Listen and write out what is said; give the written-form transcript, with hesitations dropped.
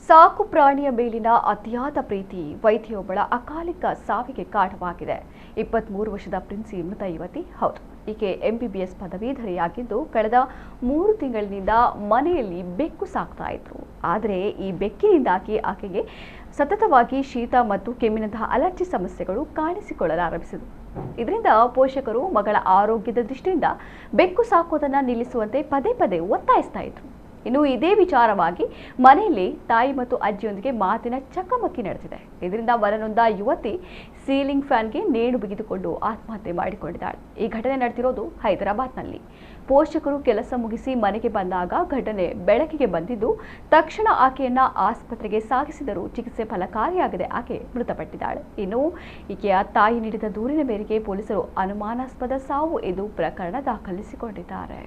ಸಾಕು ಪ್ರಾಣಿಯ ಮೇಲಿನ ಅತಿಯಾದ ಪ್ರೀತಿ ವೈದ್ಯೊಬ್ಬಳ ಅಕಾಲಿಕ ಸಾವಿಗೆ ಕಾರಣವಾಗಿದೆ. 23 ವರ್ಷದ ಪ್ರಿನ್ಸಿ ಮೃತ ಯುವತಿ. ಹೌದು, ಈಕೆ MBBS ಪದವೀಧರೆಯಾಗಿದ್ದು ಕಳೆದ 3 ತಿಂಗಳಿನಿಂದ ಮನೆಯಲ್ಲಿ ಬೆಕ್ಕು ಸಾಕ್ತಾ ಇದ್ರು. ಆದರೆ ಈ ಬೆಕ್ಕಿನಿಂದಾಗಿ ಆಕೆಗೆ ಸತತವಾಗಿ ಶೀತ ಮತ್ತು ಕೆಮ್ಮಿನಂತಹ ಅಲರ್ಜಿ ಸಮಸ್ಯೆಗಳು ಕಾಣಿಸಿಕೊಳ್ಳಲಾರಂಭಿಸಿದವು. ಇದರಿಂದ ಪೋಷಕರು ಮಗಳ ಆರೋಗ್ಯದ ದೃಷ್ಟಿಯಿಂದ ಬೆಕ್ಕು ಸಾಕೋದನ್ನು ನಿಲ್ಲಿಸುವಂತೆ ಪದೇ ಪದೇ ಒತ್ತಾಯಿಸ್ತಾ ಇದ್ರು. ಇನ್ನು ಇದೇ ವಿಚಾರವಾಗಿ ಮನೆಯಲ್ಲಿ ತಾಯಿ ಮತ್ತು ಅಜ್ಜಿಯೊಂದಿಗೆ ಮಾತಿನ ಚಕಮಕಿ ನಡೆದಿದೆ. ಇದರಿಂದ ಮನನೊಂದ ಯುವತಿ ಸೀಲಿಂಗ್ ಫ್ಯಾನ್ಗೆ ನೇಣು ಬಿಗಿದುಕೊಂಡು ಆತ್ಮಹತ್ಯೆ ಮಾಡಿಕೊಂಡಿದ್ದಾಳೆ. ಈ ಘಟನೆ ನಡೆದಿರೋದು ಹೈದರಾಬಾದ್ನಲ್ಲಿ. ಪೋಷಕರು ಕೆಲಸ ಮುಗಿಸಿ ಮನೆಗೆ ಬಂದಾಗ ಘಟನೆ ಬೆಳಕಿಗೆ ಬಂದಿದ್ದು ತಕ್ಷಣ ಆಕೆಯನ್ನ ಆಸ್ಪತ್ರೆಗೆ ಸಾಗಿಸಿದರೂ ಚಿಕಿತ್ಸೆ ಫಲಕಾರಿಯಾಗದೆ ಆಕೆ ಮೃತಪಟ್ಟಿದ್ದಾಳೆ. ಇನ್ನು ಈಕೆಯ ತಾಯಿ ನೀಡಿದ ದೂರಿನ ಮೇರೆಗೆ ಪೊಲೀಸರು ಅನುಮಾನಾಸ್ಪದ ಸಾವು ಎಂದು ಪ್ರಕರಣ ದಾಖಲಿಸಿಕೊಂಡಿದ್ದಾರೆ.